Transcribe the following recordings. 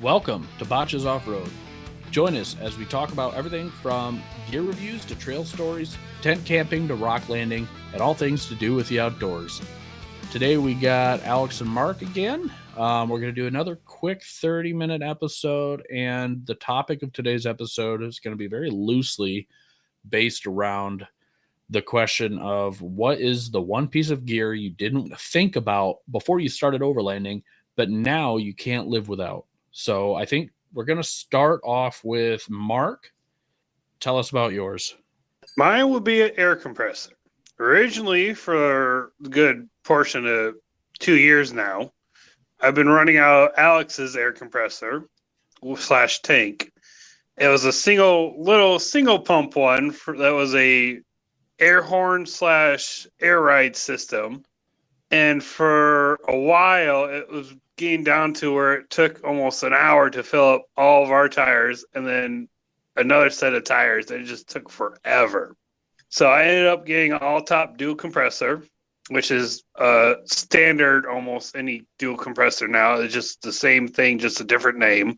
Welcome to Botches Off-Road. Join us as we talk about everything from gear reviews to trail stories, tent camping to rock landing, and all things to do with the outdoors. Today we got Alex and Mark again. We're going to do another quick 30-minute episode, and the topic of today's episode is going to be very loosely based around the question of what is the one piece of gear you didn't think about before you started overlanding, but now you can't live without. So I think we're going to start off with Mark. Tell us about yours. Mine would be an air compressor. Originally, for a good portion of 2 years now, I've been running out Alex's air compressor / tank. It was a single pump one that was a air horn / air ride system. And for a while, it was getting down to where it took almost an hour to fill up all of our tires and then another set of tires. It just took forever. So I ended up getting an all-top dual compressor, which is standard almost any dual compressor now. It's just the same thing, just a different name.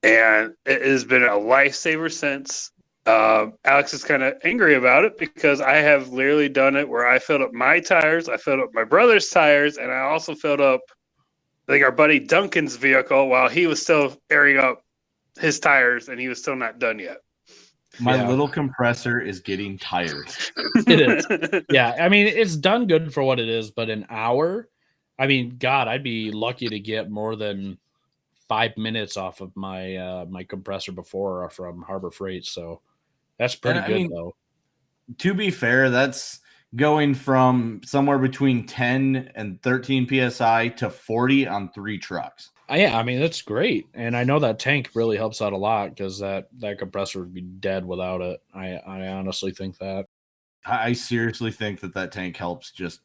And it has been a lifesaver since. Alex is kind of angry about it because I have literally done it where I filled up my tires, I filled up my brother's tires, and I also filled up, I think, our buddy Duncan's vehicle while he was still airing up his tires and he was still not done yet. My little compressor is getting tired. It is. Yeah, I mean, it's done good for what it is, but an hour, I mean, God, I'd be lucky to get more than 5 minutes off of my my compressor before from Harbor Freight, so that's pretty good, though. To be fair, that's going from somewhere between 10 and 13 PSI to 40 on 3 trucks. Yeah, I mean, that's great. And I know that tank really helps out a lot because that compressor would be dead without it. I honestly think that. I seriously think that tank helps just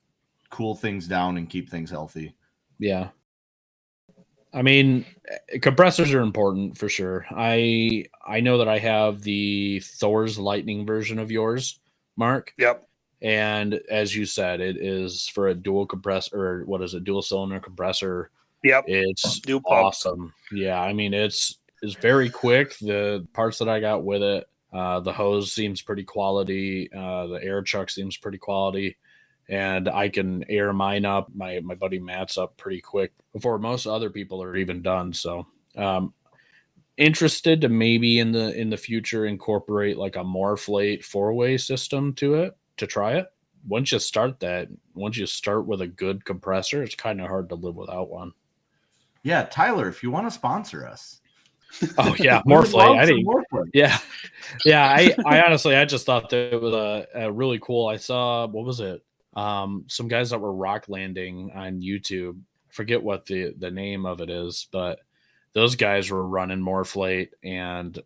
cool things down and keep things healthy. Yeah. I mean, compressors are important for sure. I know that I have the Thor's Lightning version of yours, Mark. Yep. And as you said, it is for a dual compressor, or what is it, dual cylinder compressor. Yep. It's awesome. Yeah, I mean, it's very quick. The parts that I got with it, the hose seems pretty quality. The air chuck seems pretty quality. And I can air mine up, my buddy Matt's up pretty quick before most other people are even done. So interested to maybe in the future incorporate like a Morflate 4-way system to it, to try it. Once you start with a good compressor, it's kind of hard to live without one. Yeah, Tyler, if you want to sponsor us. Oh yeah, Morflate. Yeah. I honestly, I just thought that it was a really cool. I saw, what was it? Some guys that were rock landing on YouTube. I forget what the name of it is, but those guys were running Morflate, and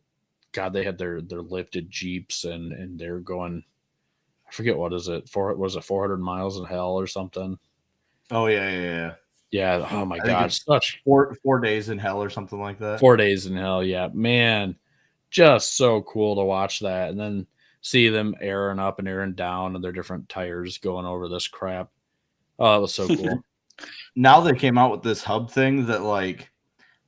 God, they had their lifted Jeeps and they're going, I forget what is it, 400 miles in hell or something? Oh yeah. Yeah. Oh my God. Such 4 days in hell or something like that. 4 days in hell. Yeah, man. Just so cool to watch that. And then see them airing up and airing down and their different tires going over this crap. Oh, it was so cool. Now they came out with this hub thing that, like,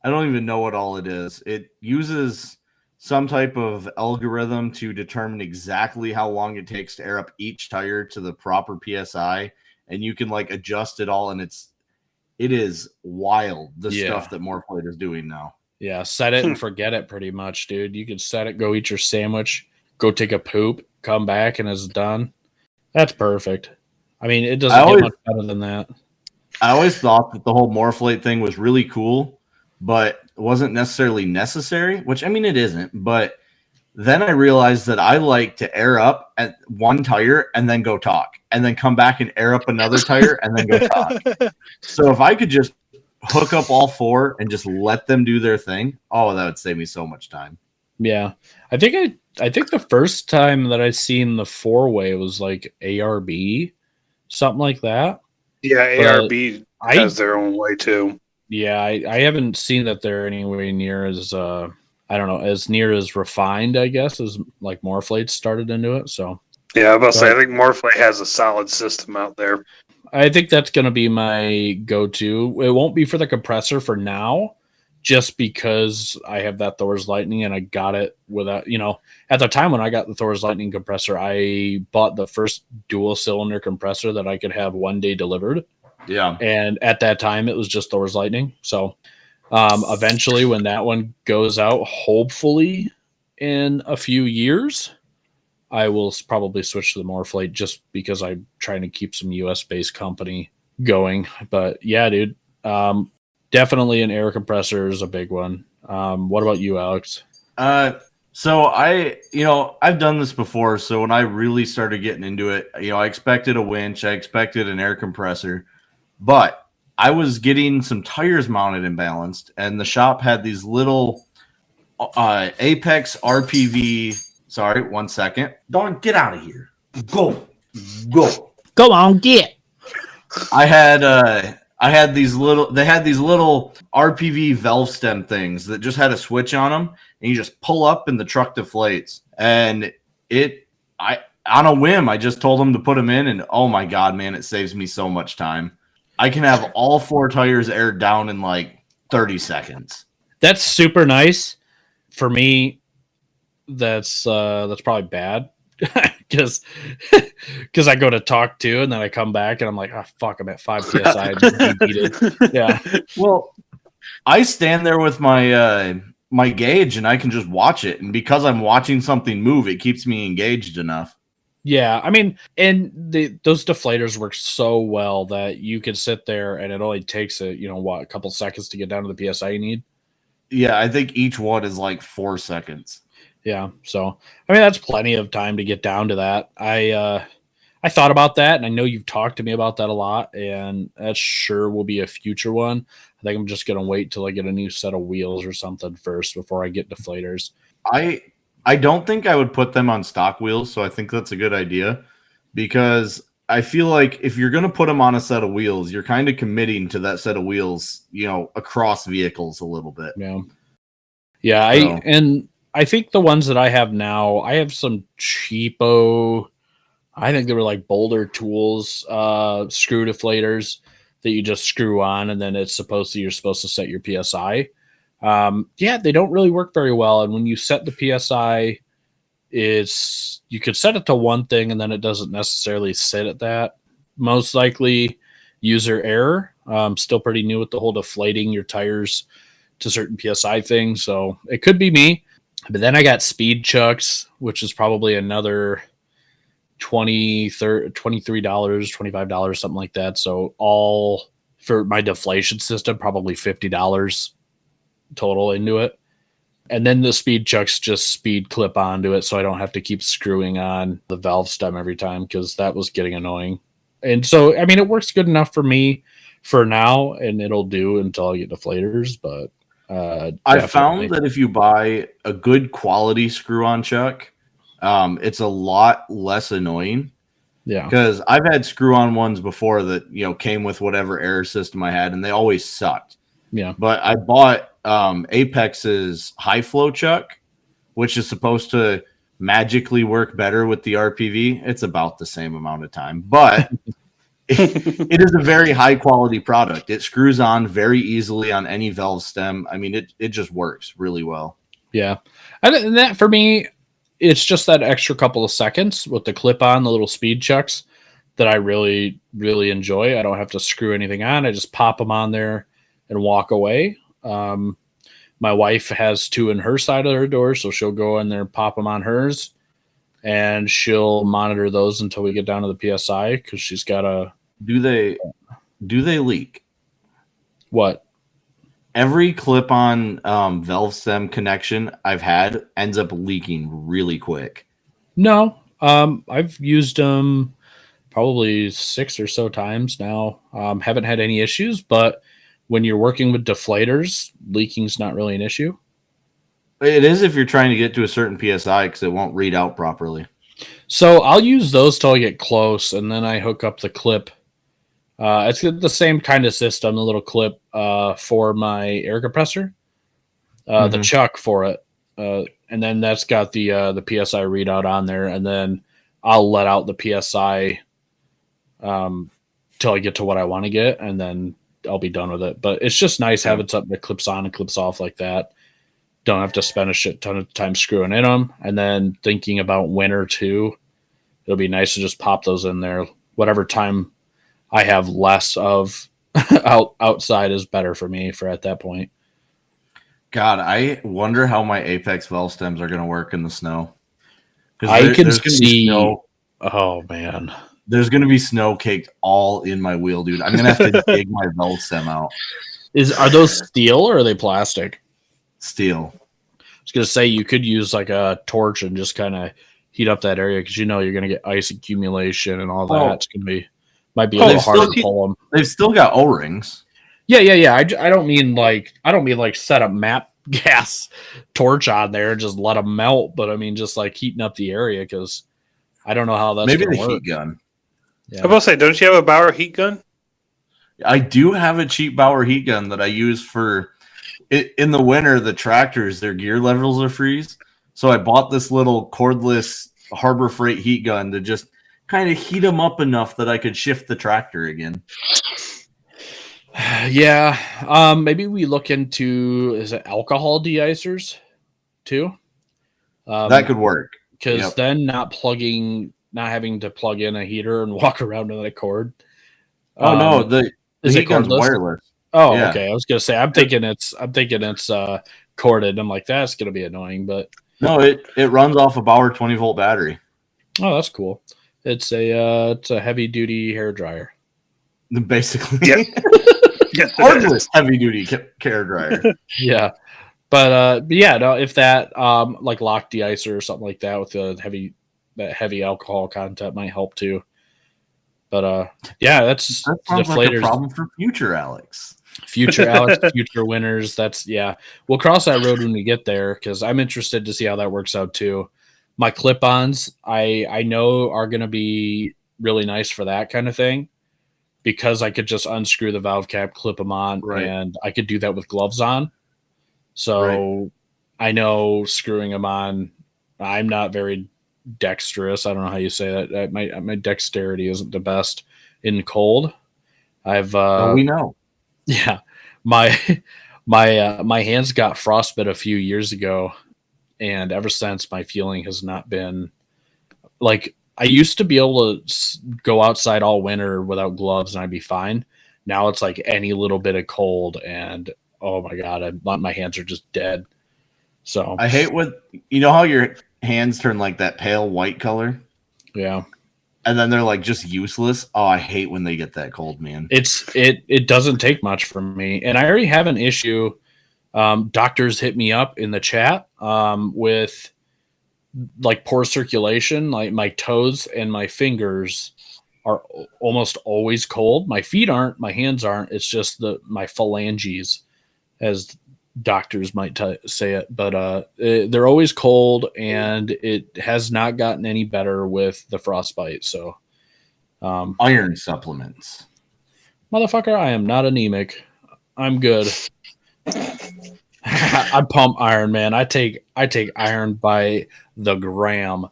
I don't even know what all it is. It uses some type of algorithm to determine exactly how long it takes to air up each tire to the proper PSI. And you can like adjust it all. And it is wild, the stuff that Morflate is doing now. Yeah. Set it and forget it pretty much, dude. You can set it, go eat your sandwich, go take a poop, come back, and it's done. That's perfect. I mean, it doesn't get much better than that. I always thought that the whole Morflate thing was really cool, but it wasn't necessarily necessary, which, I mean, it isn't. But then I realized that I like to air up at one tire and then go talk, and then come back and air up another tire and then go talk. So if I could just hook up all 4 and just let them do their thing, that would save me so much time. Yeah. I think the first time that I seen the 4-way was like ARB, something like that. Yeah, ARB has their own way too. Yeah, I haven't seen that they're anywhere near as as near as refined, I guess, as like Morflate started into it. So yeah, I think Morflate has a solid system out there. I think that's going to be my go-to. It won't be for the compressor for now, just because I have that Thor's Lightning and I got it without, at the time when I got the Thor's Lightning compressor, I bought the first dual cylinder compressor that I could have one day delivered. Yeah. And at that time, it was just Thor's Lightning. So eventually, when that one goes out, hopefully in a few years, I will probably switch to the Morphlate just because I'm trying to keep some US-based company going. But yeah, dude, definitely an air compressor is a big one. What about you, Alex? So I've done this before. So when I really started getting into it, I expected a winch, I expected an air compressor, but I was getting some tires mounted imbalanced, and the shop had these little Apex RPV. Sorry, 1 second. Don't get out of here. Go. Go on, get. I had these little RPV valve stem things that just had a switch on them, and you just pull up and the truck deflates. And on a whim, I just told them to put them in, and oh my God, man, it saves me so much time. I can have all 4 tires aired down in like 30 seconds. That's super nice. For me, that's probably bad because I go to talk to and then I come back and I'm like, oh fuck, I'm at 5 psi. I just debeated. Yeah. Well, I stand there with my my gauge and I can just watch it, and because I'm watching something move, it keeps me engaged enough. Yeah, I mean, and those deflators work so well that you could sit there and it only takes a couple seconds to get down to the psi you need. Yeah, I think each one is like 4 seconds. Yeah, so I mean that's plenty of time to get down to that. I thought about that, and I know you've talked to me about that a lot, and that sure will be a future one. I think I'm just gonna wait till I get a new set of wheels or something first before I get deflators. I don't think I would put them on stock wheels, so I think that's a good idea, because I feel like if you're going to put them on a set of wheels, you're kind of committing to that set of wheels, across vehicles a little bit. Yeah. Yeah, I think the ones that I have now, I have some cheapo, I think they were like Boulder Tools screw deflators that you just screw on, and then you're supposed to set your PSI. Yeah, they don't really work very well. And when you set the PSI, you could set it to one thing and then it doesn't necessarily sit at that. Most likely user error. Still pretty new with the whole deflating your tires to certain PSI thing. So it could be me. But then I got speed chucks, which is probably another $23, $25, something like that. So all for my deflation system, probably $50 total into it. And then the speed chucks just speed clip onto it, so I don't have to keep screwing on the valve stem every time, because that was getting annoying. And so, I mean, it works good enough for me for now, and it'll do until I get deflators. But I found that if you buy a good quality screw-on chuck, it's a lot less annoying. Yeah, because I've had screw-on ones before that came with whatever air system I had, and they always sucked. Yeah, but I bought Apex's high flow chuck, which is supposed to magically work better with the RPV. It's about the same amount of time, but it is a very high quality product. It screws on very easily on any valve stem. I mean, it just works really well. Yeah, and that for me, it's just that extra couple of seconds with the clip on, the little speed chucks, that I really, really enjoy. I don't have to screw anything on. I just pop them on there and walk away. My wife has 2 in her side of her door, so she'll go in there, pop them on hers, and she'll monitor those until we get down to the PSI, because she's got a. Do they leak? What? Every clip-on valve stem connection I've had ends up leaking really quick. No, I've used them probably 6 or so times now. Haven't had any issues, but when you're working with deflators, leaking's not really an issue. It is if you're trying to get to a certain PSI, because it won't read out properly. So I'll use those till I get close, and then I hook up the clip. It's the same kind of system, the little clip for my air compressor, the chuck for it, and then that's got the PSI readout on there, and then I'll let out the PSI till I get to what I want to get, and then I'll be done with it. But it's just nice having something that clips on and clips off like that. Don't have to spend a shit ton of time screwing in them. And then thinking about winter too, it'll be nice to just pop those in there. Whatever time I have less of outside is better for me for at that point. God, I wonder how my Apex valve stems are going to work in the snow. I can see. Oh man, there's going to be snow caked all in my wheel, dude. I'm going to have to dig my valve stem out. Are those steel or are they plastic? Steel. I was going to say you could use like a torch and just kind of heat up that area because you're going to get ice accumulation and all that. Oh. It's going to might be a little hard to pull them. They've still got O-rings. Yeah. I don't mean like set a map gas torch on there and just let them melt, but I mean just like heating up the area because I don't know how that's maybe the work. heat gun. Yeah. I'm about to say, don't you have a Bauer heat gun? I do have a cheap Bauer heat gun that I use for in the winter. The tractors, their gear levels are freeze, so I bought this little cordless Harbor Freight heat gun to just kind of heat them up enough that I could shift the tractor again. Yeah, maybe we look into is it alcohol deicers too? That could work because then not having to plug in a heater and walk around with a cord. Oh no, the heat gun's wireless. Oh, yeah. Okay. I was gonna say I'm thinking it's corded. I'm like that's gonna be annoying, but no, it runs off a Bauer 20-volt battery. Oh, that's cool. It's a heavy duty hair dryer. Basically, yeah. Cordless heavy duty hair dryer. Yeah. But yeah, no, if that like lock deicer or something like that with the heavy alcohol content might help too. But yeah, that sounds deflators. Like a problem for future Alex. Future Alex, future winners. We'll cross that road when we get there because I'm interested to see how that works out too. My clip-ons, I know are going to be really nice for that kind of thing because I could just unscrew the valve cap, clip them on, and I could do that with gloves on. So I know screwing them on, I'm not very dexterous. I don't know how you say that. My dexterity isn't the best in cold. We know. Yeah, my hands got frostbite a few years ago, and ever since my feeling has not been like I used to be able to go outside all winter without gloves and I'd be fine. Now it's like any little bit of cold and oh my god, my hands are just dead. So I hate how your hands turn like that pale white color. Yeah. And then they're like just useless. Oh, I hate when they get that cold, man. It doesn't take much from me. And I already have an issue. Doctors hit me up in the chat with like poor circulation. Like my toes and my fingers are almost always cold. My feet aren't, my hands aren't. It's just my phalanges, as doctors might say it, but they're always cold and it has not gotten any better with the frostbite. So iron supplements, motherfucker, I am not anemic. I'm good. I pump iron, man. I take iron by the gram.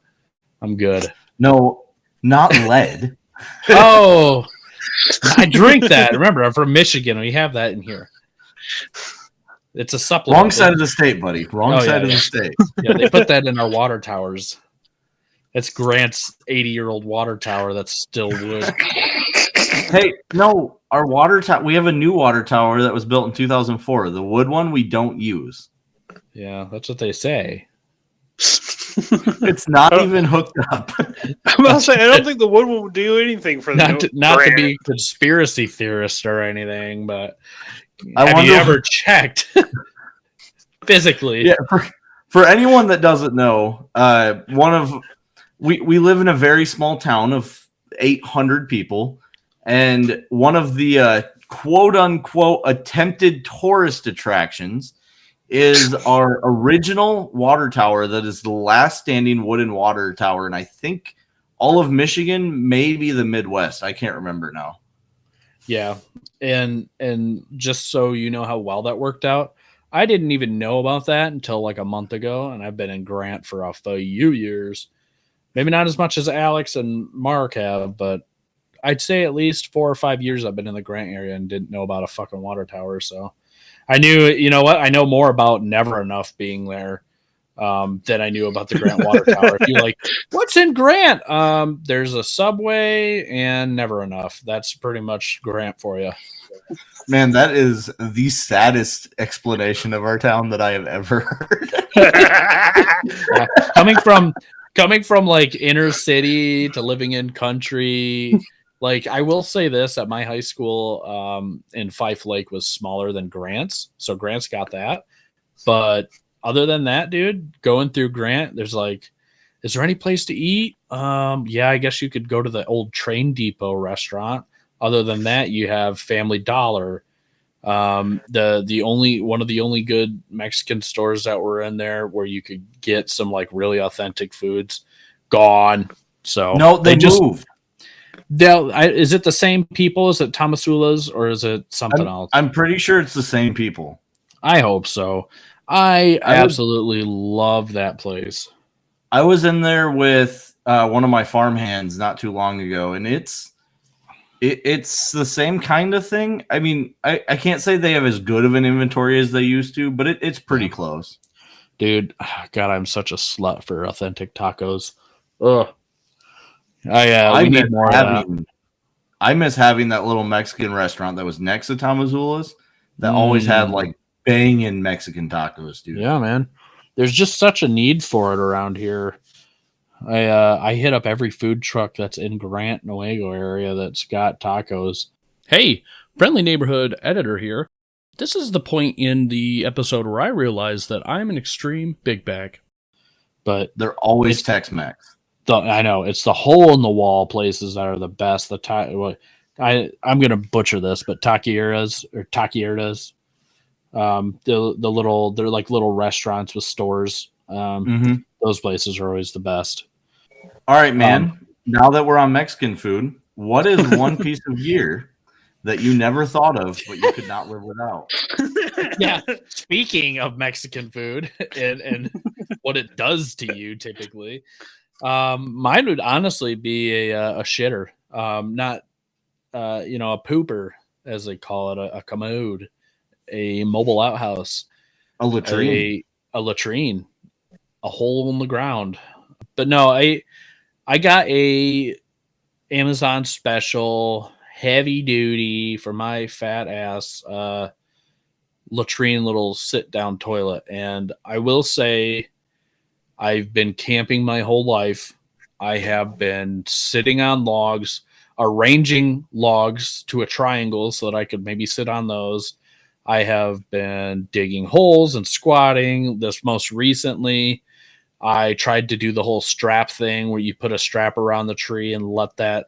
I'm good. No, not lead. Oh, I drink that. Remember, I'm from Michigan. We have that in here. It's a supplement. Wrong side of the state, buddy. Wrong side of the state. Yeah, they put that in our water towers. It's Grant's 80-year-old water tower that's still wood. Hey, no, our water tower. We have a new water tower that was built in 2004. The wood one we don't use. Yeah, that's what they say. It's not even hooked up. I'm about to say, I don't think the wood will do anything for not to be conspiracy theorist or anything, but have you ever checked physically? Yeah, for anyone that doesn't know, we live in a very small town of 800 people, and one of the quote unquote attempted tourist attractions is our original water tower that is the last standing wooden water tower, and I think all of Michigan, maybe the Midwest. I can't remember now. Yeah, and just so you know how well that worked out, I didn't even know about that until like a month ago, and I've been in Grant for a few years. Maybe not as much as Alex and Mark have, but I'd say at least 4 or 5 years I've been in the Grant area and didn't know about a fucking water tower. So I knew, you know what? I know more about Never Enough being there than I knew about the Grant water tower. If you like, what's in Grant? There's a Subway and Never Enough. That's pretty much Grant for you. Man, that is the saddest explanation of our town that I have ever heard. Yeah. Coming from like inner city to living in country, like I will say this, at my high school in Fife Lake was smaller than Grant's, so Grant's got that. But other than that, dude, going through Grant, there's like, is there any place to eat? Yeah, I guess you could go to the old Train Depot restaurant. Other than that, you have Family Dollar. The only one of the only good Mexican stores that were in there where you could get some like really authentic foods, gone. So No, they moved. Is it the same people? Is it Tomasula's or is it something else? I'm pretty sure it's the same people. I hope so. I absolutely love that place. I was in there with one of my farm hands not too long ago, and it's the same kind of thing. I mean, I can't say they have as good of an inventory as they used to, but it's pretty close. Dude, God, I'm such a slut for authentic tacos. Ugh. We need more of that. I miss having that little Mexican restaurant that was next to Tamazula's that always had like banging Mexican tacos, dude. Yeah, man. There's just such a need for it around here. I hit up every food truck that's in Grant, Nuevo area that's got tacos. Hey, friendly neighborhood editor here. This is the point in the episode where I realized that I'm an extreme big bag. But they're always Tex-Mex. I know, it's the hole in the wall places that are the best. I'm gonna butcher this, but taquerias. They're like little restaurants with stores. Those places are always the best. All right, man. Now that we're on Mexican food, what is one piece of gear that you never thought of but you could not live without? Yeah. Speaking of Mexican food and what it does to you typically, mine would honestly be a shitter, not a pooper as they call it, a commode, a mobile outhouse, a latrine, a hole in the ground. But no, I got a Amazon special heavy duty for my fat ass latrine little sit down toilet. And I will say I've been camping my whole life. I have been sitting on logs, arranging logs to a triangle so that I could maybe sit on those. I have been digging holes and squatting. This most recently, I tried to do the whole strap thing where you put a strap around the tree and let that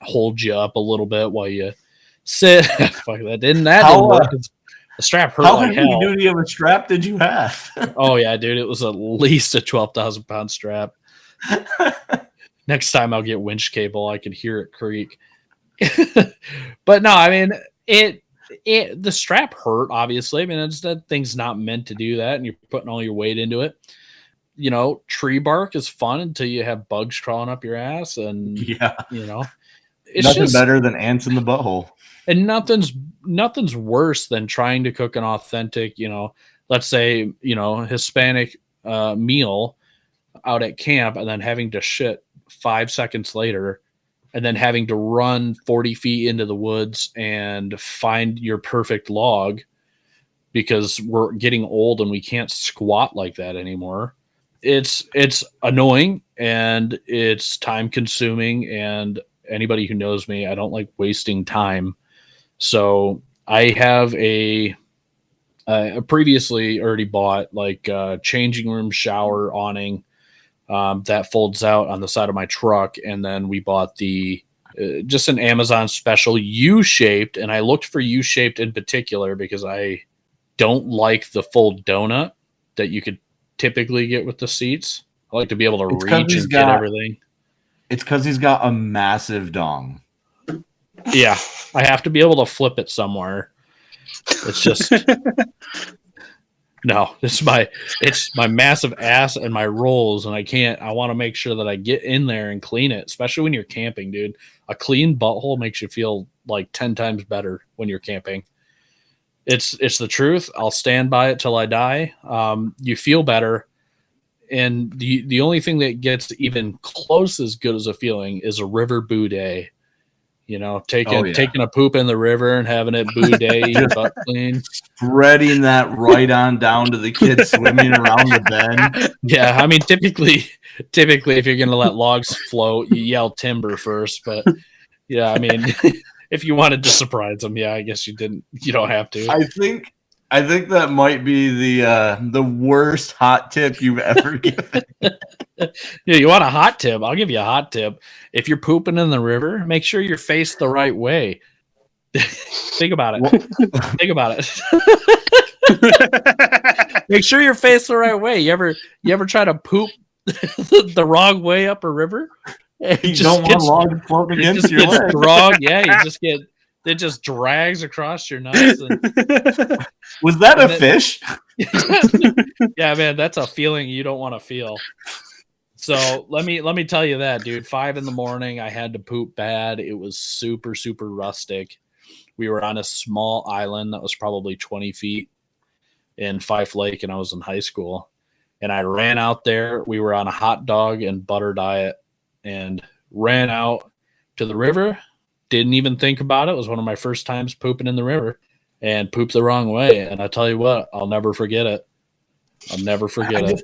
hold you up a little bit while you sit. Fuck, that didn't work. The strap hurt like hell. How heavy duty of a strap did you have? Oh yeah, dude, it was at least a 12,000 pound strap. Next time I'll get winch cable. I can hear it creak. But no, I mean the strap hurt. Obviously, I mean that thing's not meant to do that, and you're putting all your weight into it. You know, tree bark is fun until you have bugs crawling up your ass, and it's nothing better than ants in the butthole. And nothing's worse than trying to cook an authentic, let's say, Hispanic meal out at camp and then having to shit 5 seconds later and then having to run 40 feet into the woods and find your perfect log because we're getting old and we can't squat like that anymore. It's annoying and it's time consuming, and anybody who knows me, I don't like wasting time. So I have a previously already bought like a changing room shower awning that folds out on the side of my truck. And then we bought just an Amazon special U-shaped. And I looked for U-shaped in particular because I don't like the full donut that you could typically get with the seats. I like to be able to reach and get everything. It's because he's got a massive dong. Yeah, I have to be able to flip it somewhere. It's just No, it's my massive ass and my rolls, and I want to make sure that I get in there and clean it, especially when you're camping, dude. A clean butthole makes you feel like 10 times better when you're camping. It's the truth. I'll stand by it till I die. You feel better. And the only thing that gets even close as good as a feeling is a river boo day. You know, taking a poop in the river and having it boo day, your butt clean. Spreading that right on down to the kids swimming around the bend. Yeah, I mean, typically, if you're going to let logs float, you yell timber first. But yeah, I mean, if you wanted to surprise them, yeah, I guess you didn't. You don't have to. I think that might be the worst hot tip you've ever given. Yeah, you want a hot tip? I'll give you a hot tip. If you're pooping in the river, make sure you're faced the right way. Think about it. Think about it. Make sure you're faced the right way. You ever try to poop the wrong way up a river? You don't want log floating against your leg. Wrong. Yeah, it just drags across your nuts. Was that a fish? Yeah, man, that's a feeling you don't want to feel. So let me tell you that, dude. 5 a.m, I had to poop bad. It was super, super rustic. We were on a small island that was probably 20 feet in Fife Lake, and I was in high school. And I ran out there. We were on a hot dog and butter diet and ran out to the river. Didn't even think about it. It was one of my first times pooping in the river and pooped the wrong way. And I tell you what, I'll never forget it. I'll never forget it.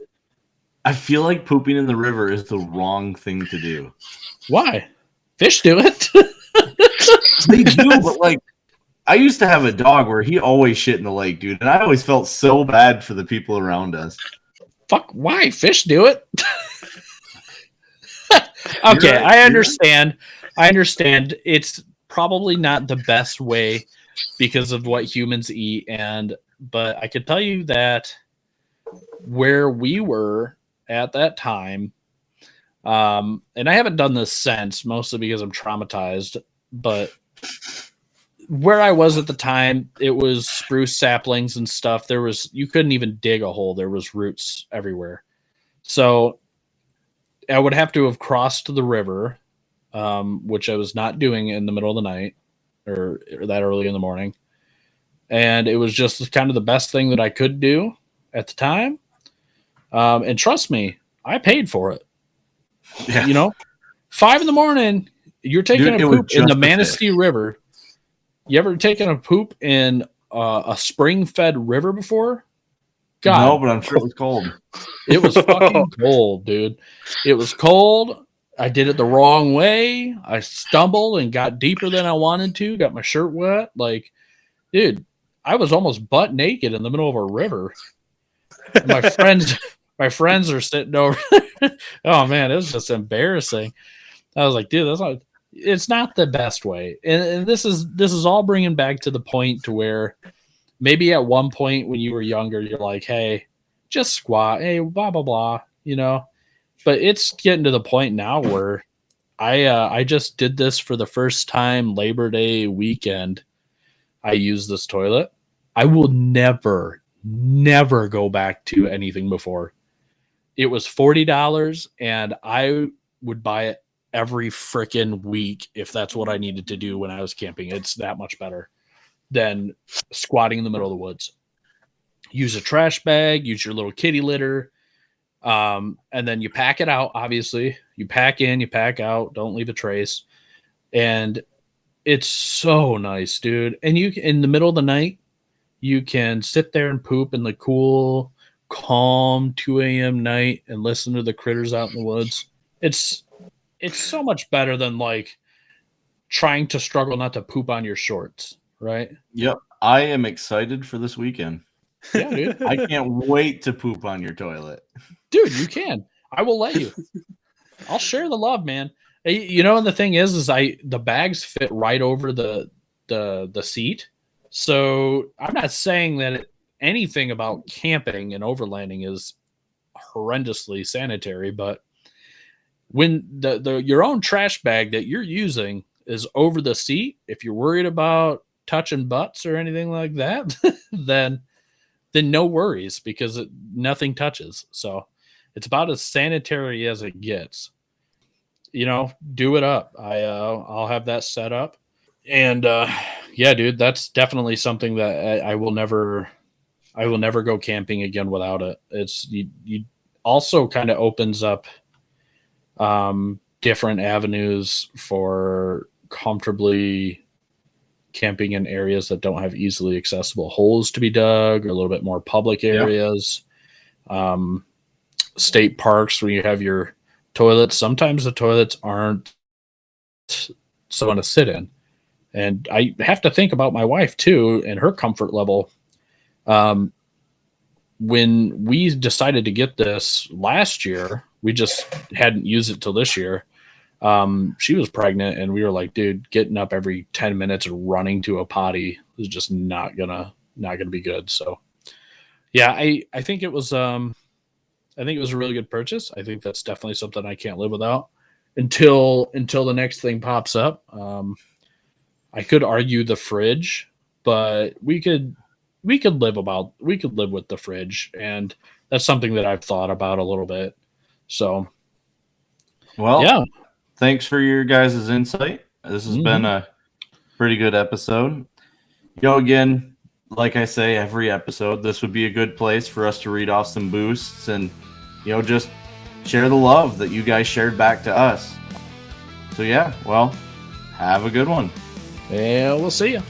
I feel like pooping in the river is the wrong thing to do. Why? Fish do it. They do, but like, I used to have a dog where he always shit in the lake, dude. And I always felt so bad for the people around us. Fuck, why? Fish do it. Okay, right. I understand. It's probably not the best way because of what humans eat. But I could tell you that where we were at that time, and I haven't done this since, mostly because I'm traumatized, but where I was at the time, it was spruce saplings and stuff. You couldn't even dig a hole. There was roots everywhere. So I would have to have crossed the river, which I was not doing in the middle of the night or that early in the morning. And it was just kind of the best thing that I could do at the time. And trust me, I paid for it. Yeah. You know, 5 a.m, you're taking a poop in the Manistee River. You ever taken a poop in a spring-fed river before? God, no, but I'm sure it was cold. It was fucking cold, dude. It was cold. I did it the wrong way. I stumbled and got deeper than I wanted to. Got my shirt wet. Like, dude, I was almost butt naked in the middle of a river. My friends are sitting over. Oh man, it was just embarrassing. I was like, dude, it's not the best way. And this is all bringing back to the point to where maybe at one point when you were younger, you're like, hey, just squat. Hey, blah, blah, blah, you know. But it's getting to the point now where I just did this for the first time Labor Day weekend. I used this toilet. I will never go back to anything before. It was $40, and I would buy it every freaking week if that's what I needed to do when I was camping. It's that much better than squatting in the middle of the woods. Use a trash bag, use your little kitty litter, and then you pack it out, obviously. You pack in, you pack out, don't leave a trace. And it's so nice, dude. And you in the middle of the night, you can sit there and poop in the cool, calm 2 a.m. night and listen to the critters out in the woods. It's so much better than like trying to struggle not to poop on your shorts, right? Yep. I am excited for this weekend. Yeah, dude. I can't wait to poop on your toilet. Dude, you can. I will let you. I'll share the love, man. You know, and the thing is the bags fit right over the seat. So I'm not saying that anything about camping and overlanding is horrendously sanitary, but when your own trash bag that you're using is over the seat, if you're worried about touching butts or anything like that, then then no worries because nothing touches. So it's about as sanitary as it gets. Do it up. I'll have that set up. And yeah, dude, that's definitely something that I will never go camping again without it. It's you also kind of opens up different avenues for comfortably camping in areas that don't have easily accessible holes to be dug, or a little bit more public areas. State parks where you have your toilets. Sometimes the toilets aren't someone to sit in. And I have to think about my wife too and her comfort level. When we decided to get this last year, we just hadn't used it till this year. She was pregnant, and we were like, dude, getting up every 10 minutes and running to a potty is just not gonna be good. So yeah, I think it was a really good purchase. I think that's definitely something I can't live without until the next thing pops up. I could argue the fridge, but we could live with the fridge, and that's something that I've thought about a little bit. So, well, yeah. Thanks for your guys' insight. This has been a pretty good episode. Again, like I say every episode, this would be a good place for us to read off some boosts and, just share the love that you guys shared back to us. So, yeah, well, have a good one. Yeah, we'll see you.